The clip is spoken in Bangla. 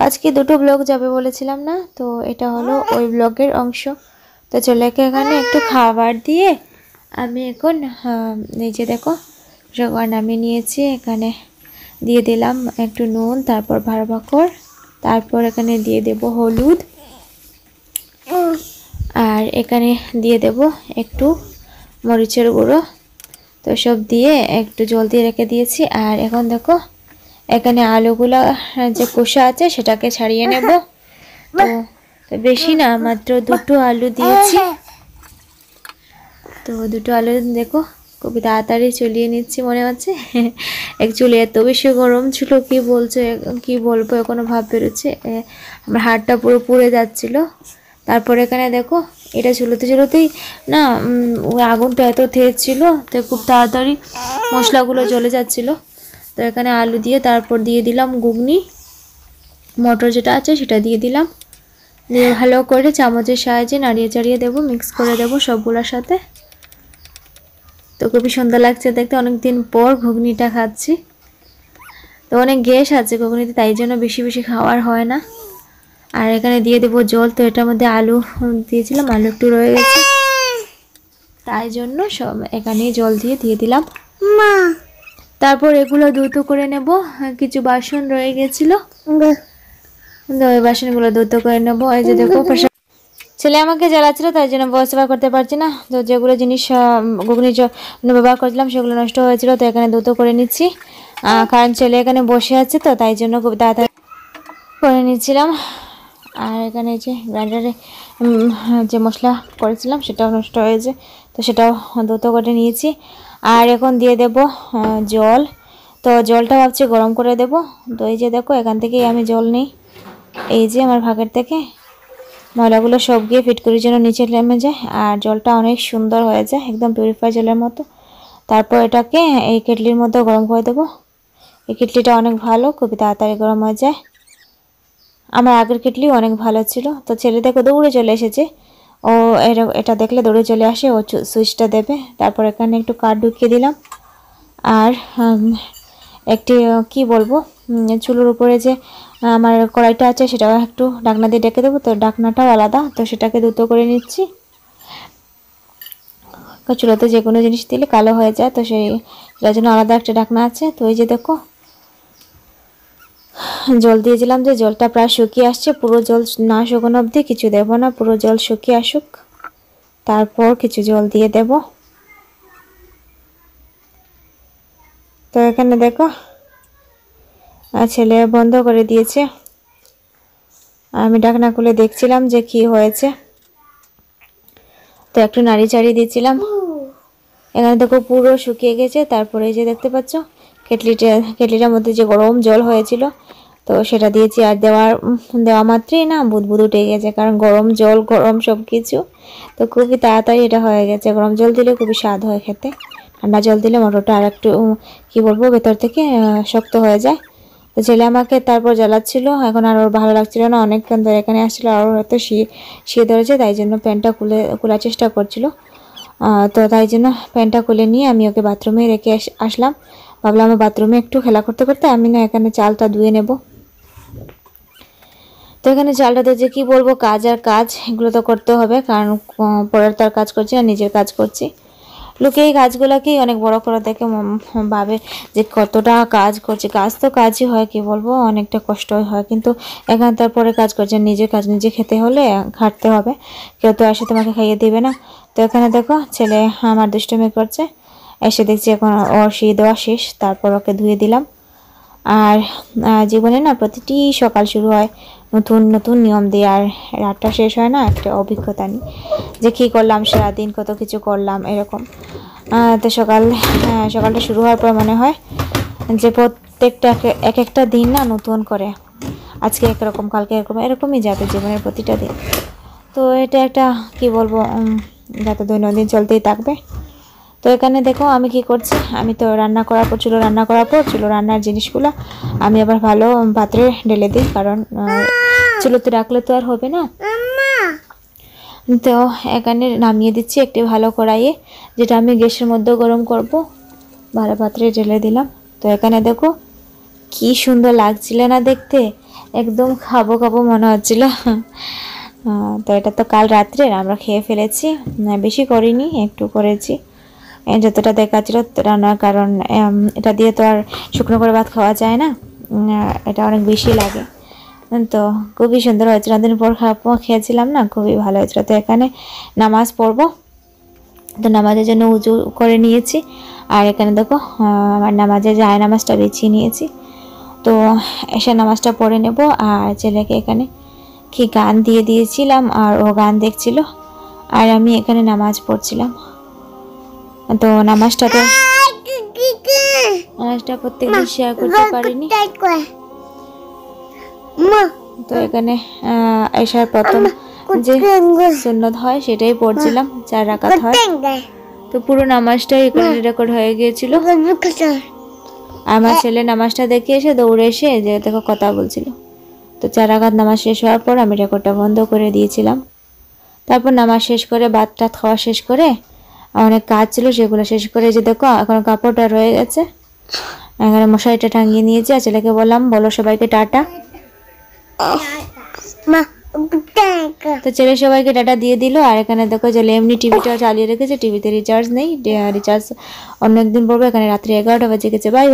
আজকে দুটো ব্লগ যাবে বলেছিলাম না, তো এটা হলো ওই ব্লগের অংশ। তো ছেলেকে এখানে একটু খাবার দিয়ে আমি এখন এই যে দেখো সবার নামিয়ে নিয়েছি। এখানে দিয়ে দিলাম একটু নুন, তারপর ভাড়বাকড়, তারপর এখানে দিয়ে দেব হলুদ, আর এখানে দিয়ে দেব একটু মরিচের গুঁড়ো। তো সব দিয়ে একটু জল দিয়ে রেখে দিয়েছি। আর এখন দেখো এখানে আলুগুলো যে কষা আছে সেটাকে ছাড়িয়ে নেব। তো বেশি না, মাত্র দুটো আলু দিয়েছি। তো দুটো আলু দেখো খুবই তাড়াতাড়ি চলিয়ে নিচ্ছি মনে হচ্ছে। অ্যাকচুয়ালি এত বেশি গরম ছিল, কি বলবো, এখনো ভাব বেরোচ্ছে, আমার হাতটা পুরো পুড়ে যাচ্ছিল। তারপর এখানে দেখো এটা চুলোতেই না ওই আগুনটা এত তেজ ছিল, তো খুব তাড়াতাড়ি মশলাগুলো জ্বলে যাচ্ছিল। তো এখানে আলু দিয়ে তারপর দিয়ে দিলাম ঘুগনি, মটর যেটা আছে সেটা দিয়ে দিলাম, দিয়ে ভালো করে চামচের সাহায্যে নাড়িয়ে চাড়িয়ে দেবো, মিক্স করে দেবো সবগুলোর সাথে। তো খুবই সুন্দর লাগছে দেখতে, অনেকদিন পর ঘুগনিটা খাচ্ছি। তো অনেক গ্যাস আছে ঘুগনিতে, তাই জন্য বেশি বেশি খাওয়ার হয় না। আর এখানে দিয়ে দেবো জল। তো এটার মধ্যে আলু দিয়েছিলাম, আলু একটু রয়ে গেছে, তাই জন্য সব এখানেই জল দিয়ে দিলাম। তারপর এগুলো দ্রুত করে নেব, কিছু বাসন রয়ে গেছিল, ওই বাসনগুলো দ্রুত করে নেব। এই যে দেখো ছেলে আমাকে জ্বালাচ্ছিল, তাই জন্য বয়স ব্যবহার করতে পারছি না। তো যেগুলো জিনিস ঘুগনির জন্য ব্যবহার করছিলাম সেগুলো নষ্ট হয়েছিল, তো এখানে দ্রুত করে নিচ্ছি। কারণ ছেলে এখানে বসে আছে, তো তাই জন্য খুব তাড়াতাড়ি করে নিচ্ছিলাম। আর এখানে যে গ্রাইন্ডারে যে মশলা করেছিলাম সেটাও নষ্ট হয়েছে, তো সেটাও দ্রুত করে নিয়েছি। আর এখন দিয়ে দেব জল। তো জলটা ভাবছি গরম করে দেব। তো এই যে দেখো এখান থেকেই আমি জল নিই, এই যে আমার ভাগের থেকে ময়লাগুলো সব গিয়ে ফিটকুরির জন্য নিচে নেমে যায়, আর জলটা অনেক সুন্দর হয়ে যায়, একদম পিউরিফাই জলের মতো। তারপর এটাকে এই কেটলির মধ্যে গরম করে দেবো। এই কেটলিটা অনেক ভালো, খুবই তাড়াতাড়ি গরম হয়ে যায়। আমার আগের কেটলি অনেক ভালো ছিল। তো ছেলে দেখো দৌড়ে চলে এসেছে, ও এটা দেখলে দৌড়ে চলে আসে, ও সুইচটা দেবে। তারপর এখানে একটু কাঠ ঢুকিয়ে দিলাম। আর একটি কি বলবো, চুলোর উপরে যে আমার কড়াইটা আছে সেটাও একটু ঢাকনা দিয়ে ডেকে দেবো। তো ঢাকনাটাও আলাদা, তো সেটাকে দ্রুত করে নিচ্ছি। চুলোতে যে কোনো জিনিস দিলে কালো হয়ে যায়, তো সেটার জন্য আলাদা একটা ঢাকনা আছে। তো এই যে দেখো জল দিয়েছিলাম, যে জলটা প্রায় শুকিয়ে আসছে, পুরো জল না শুকানো অবধি কিছু দেব না, পুরো জল শুকিয়ে আসুক, তারপর কিছু জল দিয়ে দেব। তো এখানে দেখো ছেলে বন্ধ করে দিয়েছে, আমি ঢাকনা খুলে দেখছিলাম যে কি হয়েছে। তো একটু নাড়ি চাড়িয়ে দিচ্ছিলাম। এখানে দেখো পুরো শুকিয়ে গেছে। তারপরে এই যে দেখতে পাচ্ছ কেটলিটার মধ্যে যে গরম জল হয়েছিল, তো সেটা দিয়েছি। আর দেওয়া মাত্রই না বুদবুদ উঠে গেছে, কারণ গরম জল, গরম সব কিছু, তো খুবই তাড়াতাড়ি এটা হয়ে গেছে। গরম জল দিলে খুবই স্বাদ হয় খেতে, ঠান্ডা জল দিলে মটরটা আর একটু কি বলবো ভেতর থেকে শক্ত হয়ে যায়। তো ছেলে আমাকে তারপর জ্বালাচ্ছিল, এখন আর ওর ভালো লাগছিল না, অনেকক্ষণ ধরে এখানে আসছিল, আর হয়তো শিয়ে ধরেছে, তাই জন্য প্যান্টটা খোলার চেষ্টা করছিল। তো তাই জন্য প্যান্টটা খুলে নিয়ে আমি ওকে বাথরুমে রেখে আসলাম। ভাবলাম আমার বাথরুমে একটু খেলা করতে করতে আমি না এখানে চালটা ধুয়ে নেব। তো এখানে চালটাতে যে কি বলবো, কাজ আর কাজ, এগুলো তো করতে হবে, কারণ পরের তার কাজ করছি না, নিজের কাজ করছি। লোকে এই কাজগুলোকেই অনেক বড় করে দেখে, ভাবে যে কতটা কাজ করছে। কাজ তো কাজই হয়, কি বলবো, অনেকটা কষ্ট হয়, কিন্তু এখানে তারপরে কাজ করছে, নিজের কাজ নিজে খেতে হলে খাটতে হবে, কেউ তো এসে তোমাকে খাইয়ে দিবে না। তো এখানে দেখো ছেলে আমার দুষ্টুমি করছে, এসে দেখছি এখন ওর শি দেওয়া শেষ, তারপর ওকে ধুয়ে দিলাম। আর জীবনে না প্রতিটি সকাল শুরু হয় নতুন নতুন নিয়ম দিয়ে, আর রাতটা শেষ হয় না একটা অভিজ্ঞতা নিয়ে, যে কী করলাম সারাদিন, কত কিছু করলাম এরকম। তো সকালটা শুরু হওয়ার পর মনে হয় যে প্রত্যেকটা এক একটা দিন না নতুন করে, আজকে একরকম কালকে এরকমই যাবে জীবনের প্রতিটা দিন। তো এটা একটা কি বলবো, যাতে দৈনন্দিন চলতেই থাকবে। তো এখানে দেখো আমি কি করছি, আমি তো রান্না করার পর চুলো রান্নার জিনিসগুলো আমি আবার ভালো পাত্রে ঢেলে দিই, কারণ চুলোতে রাখলে তো আর হবে না। তো এখানে নামিয়ে দিচ্ছি একটি ভালো কড়াইয়ে, যেটা আমি গ্যাসের মধ্যে গরম করব, ভালো পাত্রে ঢেলে দিলাম। তো এখানে দেখো কি সুন্দর লাগছিল না দেখতে, একদম খাবো খাবো মনে হচ্ছিল। তো এটা তো কাল রাত্রে আমরা খেয়ে ফেলেছি, বেশি করিনি, একটু করেছি যতটা দেখাচ্ছিল রান্নার, কারণ এটা দিয়ে তো আর শুকনো করে ভাত খাওয়া যায় না, এটা অনেক বেশি লাগে। তো খুবই সুন্দর হয়েছিল, দিন পর খেয়েছিলাম না, খুবই ভালো হয়েছিল। তো এখানে নামাজ পড়বো, তো নামাজের জন্য উজু করে নিয়েছি। আর এখানে দেখো আমার নামাজের জায় নামাজটা বিছিয়ে নিয়েছি। তো এসে নামাজটা পড়ে নেব। আর ছেলেকে এখানে কি গান দিয়ে দিয়েছিলাম, আর ও গান দেখছিল, আর আমি এখানে নামাজ পড়ছিলাম। তো নামাজটা প্রত্যেকদিন শেয়ার করতে পারিনি। তো এখানে এশার প্রথম যে সুন্নত হয় সেটাই পড়ছিলাম, 4 রাকাত হয়। তো পুরো নামাজটাই এখানে রেকর্ড হয়ে গিয়েছিল। আমার ছেলে নামাজটা দেখে এসে দৌড়ে এসে যে দেখো কথা বলছিল। তো 4 রাকাত নামাজ শেষ হওয়ার পর আমি রেকর্ডটা বন্ধ করে দিয়েছিলাম। তারপর নামাজ শেষ করে ভাত টাত খাওয়া শেষ করে অনেক কাজ ছিল, সেগুলো শেষ করে যে দেখো এখন কাপড়টা রয়ে গেছে, এখানে মশারিটা টাঙিয়ে নিয়েছি। আর ছেলেকে বললাম বলো সবাইকে টাটা। তো ছেলে সবাইকে টাটা দিয়ে দিল। আর এখানে দেখো যে এমনি টিভিটা চালিয়ে রেখেছে, টিভিতে রিচার্জ নেই, রিচার্জ অন্য একদিন পড়বো। এখানে রাত্রি 11টা বাজে গেছে। Bye bye.